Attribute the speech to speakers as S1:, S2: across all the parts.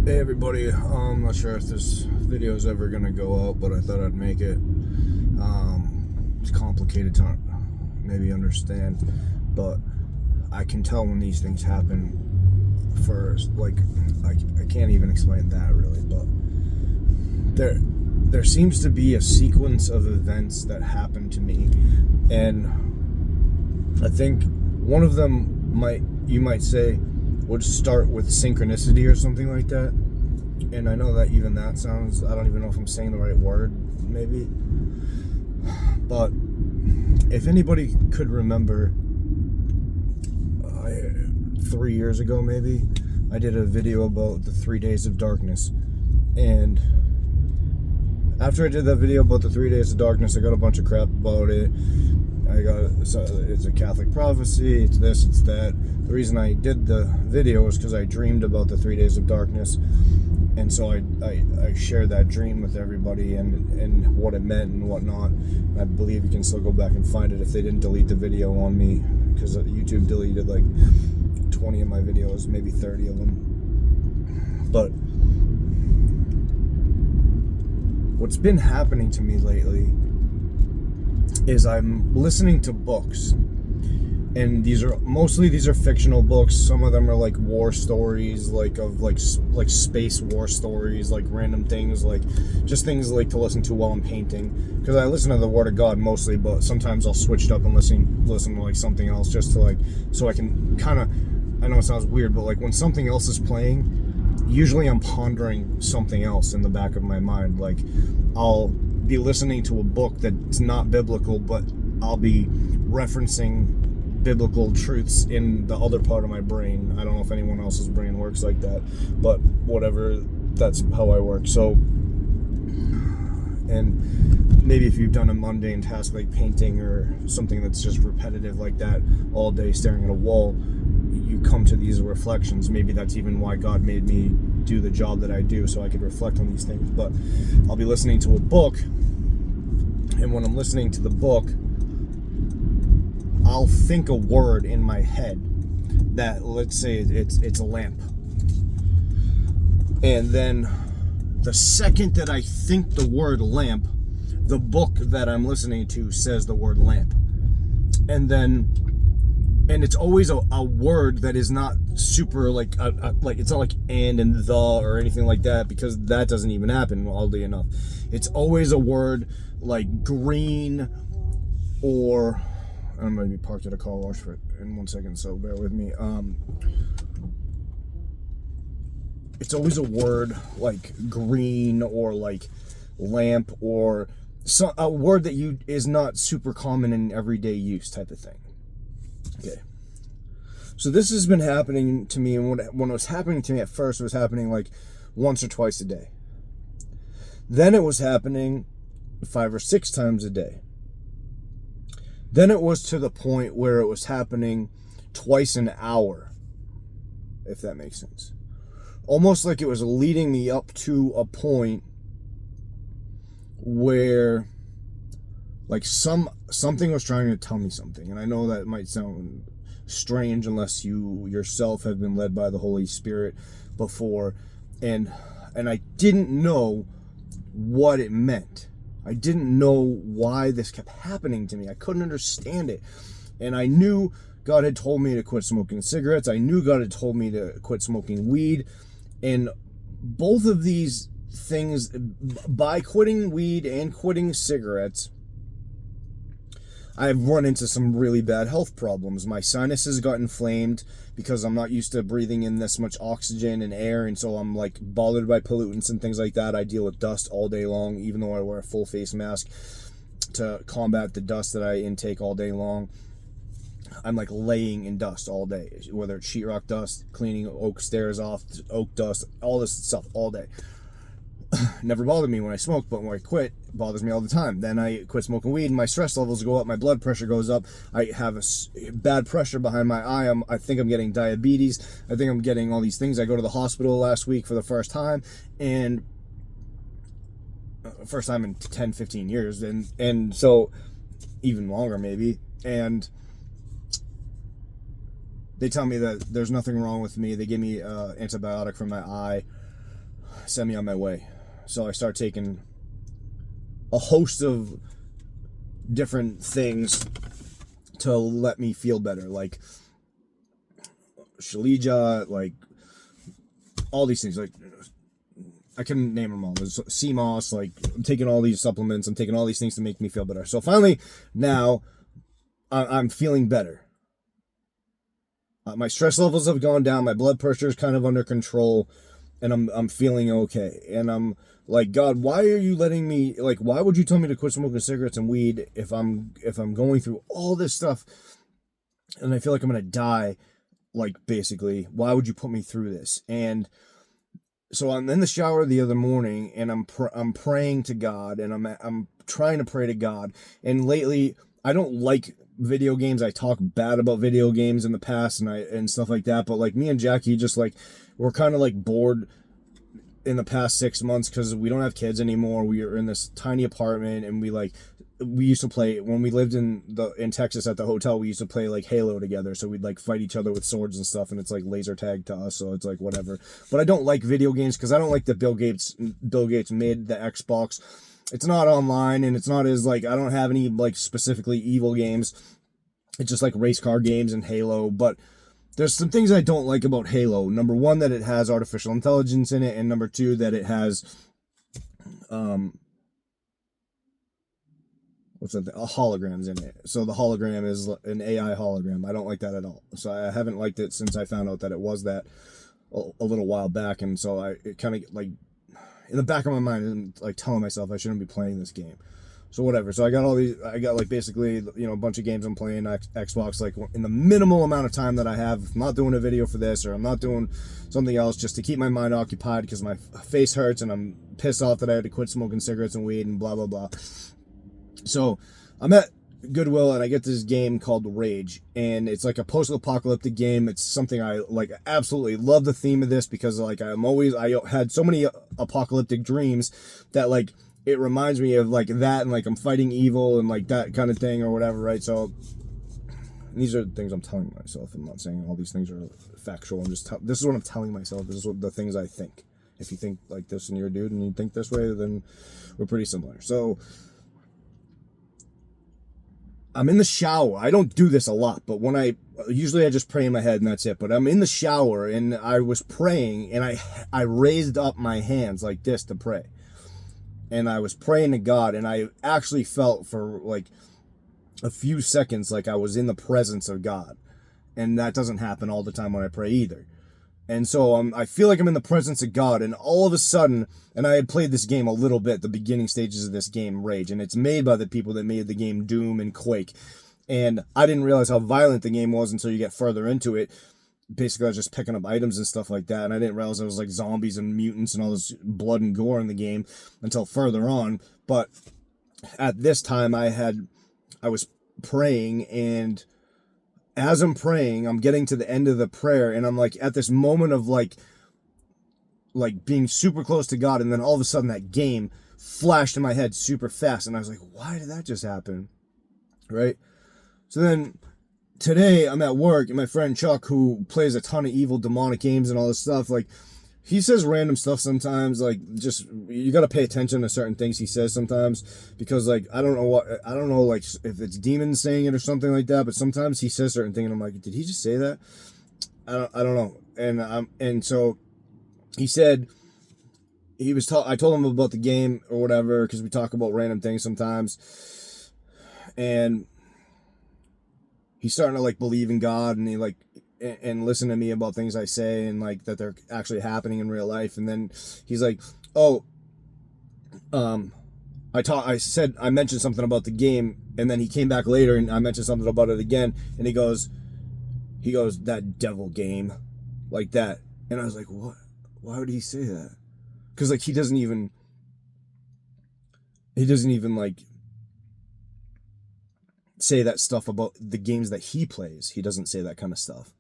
S1: Hey everybody, I'm not sure if this video is ever gonna go out, but I thought I'd make it. It's complicated to maybe understand, but I can tell when these things happen first. Like, I can't even explain that really, but there seems to be a sequence of events that happen to me, and I think one of them you might say would start with synchronicity or something like that. And I know that even that sounds, I don't even know if I'm saying the right word, maybe. But if anybody could remember, 3 years ago maybe, I did a video about the 3 days of darkness. And after I did that video about the 3 days of darkness, I got a bunch of crap about it. It's a Catholic prophecy, it's this, it's that. The reason I did the video was because I dreamed about the 3 days of darkness, and so I shared that dream with everybody and what it meant and whatnot. I believe you can still go back and find it if they didn't delete the video on me, because YouTube deleted like 20 of my videos, maybe 30 of them. But what's been happening to me lately is I'm listening to books, and these are fictional books. Some of them are like war stories, like space war stories, like random things, like just things like to listen to while I'm painting, because I listen to the Word of God mostly, but sometimes I'll switch it up and listen to like something else, just to so I can kind of, I know it sounds weird, but like when something else is playing, usually I'm pondering something else in the back of my mind. Like, I'll be listening to a book that's not biblical, but I'll be referencing biblical truths in the other part of my brain. I don't know if anyone else's brain works like that, but whatever, that's how I work. So, and maybe if you've done a mundane task like painting or something that's just repetitive like that all day staring at a wall, you come to these reflections. Maybe that's even why God made me do the job that I do, so I could reflect on these things. But I'll be listening to a book, and when I'm listening to the book, I'll think a word in my head that, let's say it's a lamp. And then the second that I think the word lamp, the book that I'm listening to says the word lamp. And it's always a word that is not super like it's not like and the or anything like that, because that doesn't even happen, oddly enough. It's always a word like green, or I'm going to be parked at a car wash in 1 second, so bear with me. It's always a word like green or like lamp, or a word that is not super common in everyday use type of thing. Okay. So this has been happening to me, and when it was happening to me at first, it was happening like once or twice a day. Then it was happening 5 or 6 times a day. Then it was to the point where it was happening twice an hour, if that makes sense. Almost like it was leading me up to a point where like something was trying to tell me something. And I know that might sound strange unless you yourself have been led by the Holy Spirit before. And I didn't know what it meant. I didn't know why this kept happening to me. I couldn't understand it. And I knew God had told me to quit smoking cigarettes. I knew God had told me to quit smoking weed. And both of these things, by quitting weed and quitting cigarettes, I've run into some really bad health problems. My sinuses got inflamed because I'm not used to breathing in this much oxygen and air, and so I'm like bothered by pollutants and things like that. I deal with dust all day long, even though I wear a full face mask to combat the dust that I intake all day long. I'm like laying in dust all day, whether it's sheetrock dust, cleaning oak stairs off, oak dust, all this stuff all day. Never bothered me when I smoked, but when I quit, it bothers me all the time. Then I quit smoking weed, and my stress levels go up, my blood pressure goes up, I have a bad pressure behind my eye, I think I'm getting diabetes, I think I'm getting all these things. I go to the hospital last week for the first time, and first time in 10, 15 years, and so even longer maybe, and they tell me that there's nothing wrong with me. They give me antibiotic for my eye. send me on my way. So I start taking a host of different things to let me feel better, like Shilajit, like all these things. Like I couldn't name them all. There's CMOS, like I'm taking all these supplements. I'm taking all these things to make me feel better. So finally, now I'm feeling better. My stress levels have gone down. My blood pressure is kind of under control, and I'm feeling okay. And I'm like, God, why are you letting me? Like, why would you tell me to quit smoking cigarettes and weed if I'm going through all this stuff, and I feel like I'm gonna die? Like, basically, why would you put me through this? And so I'm in the shower the other morning, and I'm praying to God, and I'm trying to pray to God. And lately, I don't like video games. I talk bad about video games in the past and stuff like that. But like me and Jackie, just like we're kind of like bored in the past 6 months because we don't have kids anymore. We are in this tiny apartment, and we used to play when we lived in Texas at the hotel. We used to play like Halo together, so we'd like fight each other with swords and stuff, and it's like laser tag to us, so it's like whatever. But I don't like video games because I don't like that Bill Gates made the Xbox. It's not online, and it's not as like I don't have any like specifically evil games. It's just like race car games and Halo. But there's some things I don't like about Halo. Number one, that it has artificial intelligence in it, and number two, that it has holograms in it. So the hologram is an AI hologram. I don't like that at all. So I haven't liked it since I found out that it was that a little while back, and so it kind of like in the back of my mind, I'm like telling myself I shouldn't be playing this game. So whatever. So I got like basically, a bunch of games I'm playing Xbox, like in the minimal amount of time that I have. I'm not doing a video for this, or I'm not doing something else, just to keep my mind occupied because my face hurts and I'm pissed off that I had to quit smoking cigarettes and weed and blah, blah, blah. So I'm at Goodwill, and I get this game called Rage, and it's like a post-apocalyptic game. It's something I like, absolutely love the theme of this because like I had so many apocalyptic dreams that like it reminds me of like that, and like I'm fighting evil and like that kind of thing or whatever, right? So these are the things I'm telling myself. I'm not saying all these things are factual. I'm just this is what I'm telling myself. This is what the things I think. If you think like this and you're a dude and you think this way, then we're pretty similar. So I'm in the shower. I don't do this a lot, but usually I just pray in my head and that's it. But I'm in the shower and I was praying, and I raised up my hands like this to pray. And I was praying to God, and I actually felt for like a few seconds like I was in the presence of God. And that doesn't happen all the time when I pray either. And so I feel like I'm in the presence of God, and all of a sudden, and I had played this game a little bit, the beginning stages of this game, Rage, and it's made by the people that made the game Doom and Quake. And I didn't realize how violent the game was until you get further into it. Basically, I was just picking up items and stuff like that, and I didn't realize there was like zombies and mutants and all this blood and gore in the game until further on. But at this time, I was praying, and as I'm praying, I'm getting to the end of the prayer, and I'm like at this moment of like being super close to God, and then all of a sudden that game flashed in my head super fast, and I was like, why did that just happen? Right? So then today I'm at work, and my friend Chuck, who plays a ton of evil demonic games and all this stuff, like he says random stuff sometimes, like just you got to pay attention to certain things he says sometimes, because like I don't know like if it's demons saying it or something like that, but sometimes he says certain things and I'm like, did he just say that? I don't know. And so he said I told him about the game or whatever, because we talk about random things sometimes, and he's starting to like believe in God, and he like and listen to me about things I say, and like that they're actually happening in real life. And then he's like, oh, I mentioned something about the game, and then he came back later and I mentioned something about it again, and he goes, that devil game, like that. And I was like, what? Why would he say that? Because like he doesn't even like say that stuff about the games that he plays. He doesn't say that kind of stuff.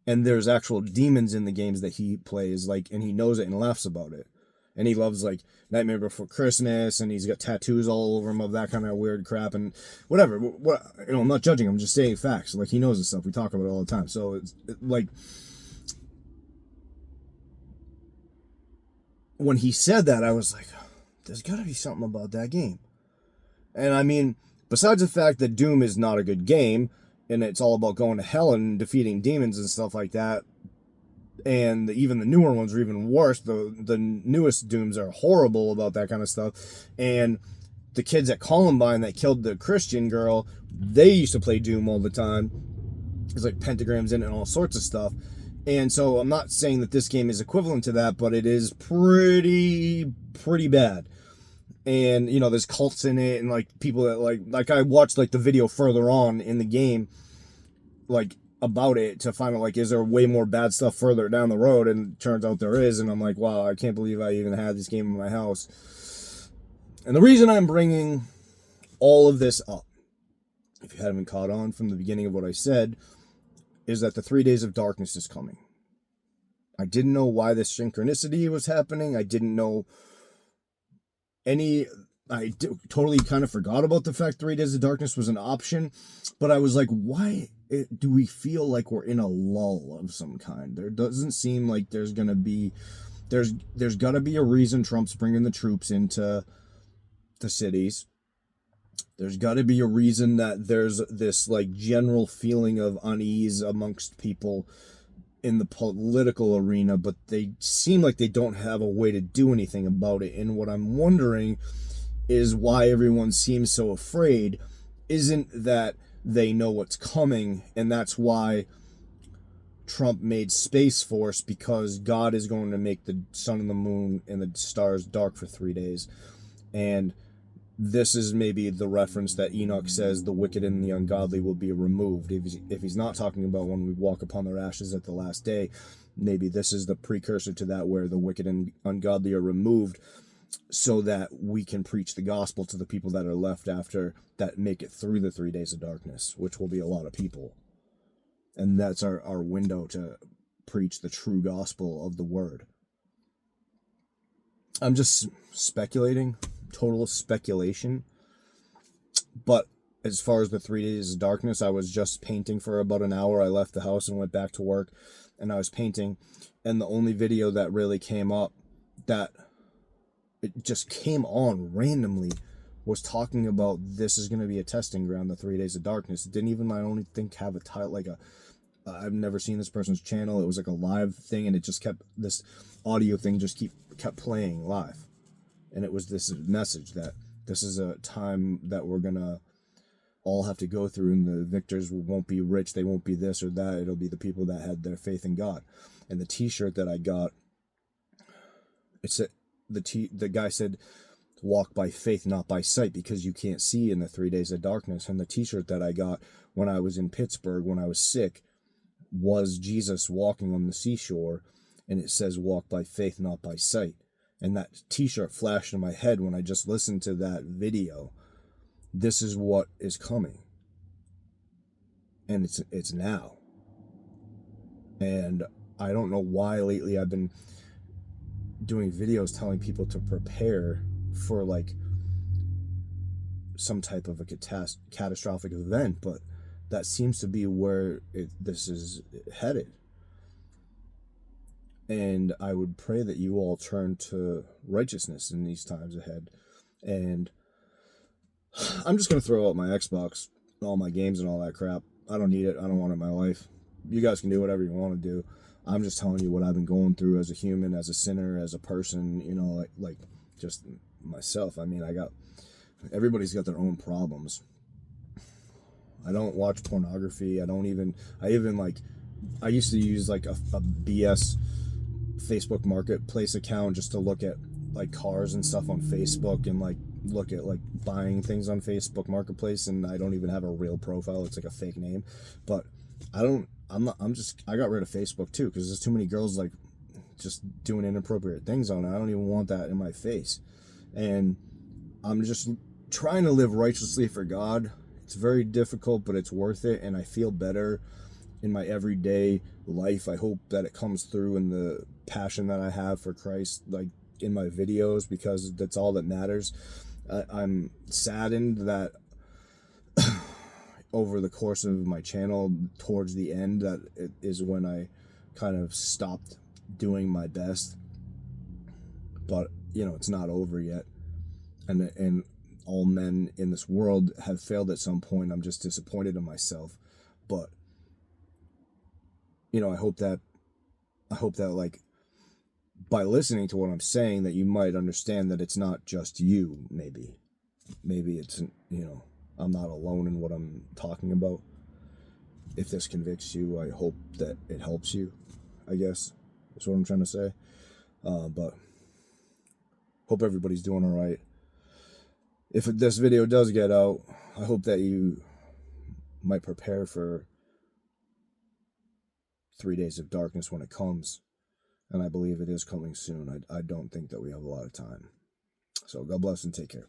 S1: And there's actual demons in the games that he plays, like, and he knows it and laughs about it. And he loves like Nightmare Before Christmas, and he's got tattoos all over him of that kind of weird crap and whatever. I'm not judging him, I'm just saying facts. Like he knows this stuff. We talk about it all the time. So it's like when he said that, I was like, there's got to be something about that game. And I mean, besides the fact that Doom is not a good game, and it's all about going to hell and demons and stuff like that, and even the newer ones are even worse. The newest Dooms are horrible about that kind of stuff. And the kids at Columbine that killed the Christian girl, they used to play Doom all the time. There's like pentagrams in it and all sorts of stuff. And so I'm not saying that this game is equivalent to that, but it is pretty bad. And, you know, there's cults in it, and like people that like I watched like the video further on in the game, like about it, to find out like, is there way more bad stuff further down the road? And it turns out there is. And I'm like, wow, I can't believe I even had this game in my house. And the reason I'm bringing all of this up, if you haven't caught on from the beginning of what I said, is that the 3 days of darkness is coming. I didn't know why this synchronicity was happening. I didn't know totally kind of forgot about the fact 3 days of darkness was an option, but I was like, why do we feel like we're in a lull of some kind? There doesn't seem like there's got to be a reason Trump's bringing the troops into the cities. There's got to be a reason that there's this like general feeling of unease amongst people in the political arena, but they seem like they don't have a way to do anything about it. And what I'm wondering is why everyone seems so afraid. Isn't that they know what's coming, and that's why Trump made Space Force, because God is going to make the sun and the moon and the stars dark for 3 days. And this is maybe the reference that Enoch says the wicked and the ungodly will be removed. If he's not talking about when we walk upon their ashes at the last day, maybe this is the precursor to that, where the wicked and ungodly are removed, so that we can preach the gospel to the people that are left after, that make it through the 3 days of darkness, which will be a lot of people. And that's our window to preach the true gospel of the word. I'm just speculating, total speculation. But as far as the 3 days of darkness, I was just painting for about an hour. I left the house and went back to work, and I was painting. And the only video that really came up, that it just came on randomly, was talking about this is going to be a testing ground, the 3 days of darkness. It didn't even, I don't think, have a title, like I've never seen this person's channel. It was like a live thing, and it just kept, this audio thing just kept playing live. And it was this message that this is a time that we're going to all have to go through, and the victors won't be rich, they won't be this or that, it'll be the people that had their faith in God. And the t-shirt that I got, it said, the guy said, walk by faith, not by sight, because you can't see in the 3 days of darkness. And the t-shirt that I got when I was in Pittsburgh, when I was sick, was Jesus walking on the seashore, and it says, walk by faith, not by sight. And that t-shirt flashed in my head when I just listened to that video. This is what is coming. And it's now. And I don't know why lately I've been doing videos telling people to prepare for like some type of a catastrophic event, but that seems to be where this is headed. And I would pray that you all turn to righteousness in these times ahead. And I'm just going to throw out my Xbox, all my games and all that crap. I don't need it. I don't want it in my life. You guys can do whatever you want to do. I'm just telling you what I've been going through as a human, as a sinner, as a person, you know, like just myself. I mean, everybody's got their own problems. I don't watch pornography. I used to use like a BS Facebook Marketplace account just to look at like cars and stuff on Facebook, and like look at like buying things on Facebook Marketplace, and I don't even have a real profile. It's like a fake name. But I got rid of Facebook too, because there's too many girls like just doing inappropriate things on it. I don't even want that in my face. And I'm just trying to live righteously for God. It's very difficult, but it's worth it, and I feel better in my everyday life. I hope that it comes through in the passion that I have for Christ, like in my videos, because that's all that matters. I'm saddened that over the course of my channel, towards the end, that it is when I kind of stopped doing my best. but it's not over yet, and all men in this world have failed at some point. I'm just disappointed in myself, but I hope that like by listening to what I'm saying that you might understand that it's not just you. Maybe it's I'm not alone in what I'm talking about. If this convicts you, I hope that it helps you, I guess that's what I'm trying to say. But hope everybody's doing all right. If this video does get out, I hope that you might prepare for 3 days of darkness when it comes. And I believe it is coming soon. I don't think that we have a lot of time. So God bless and take care.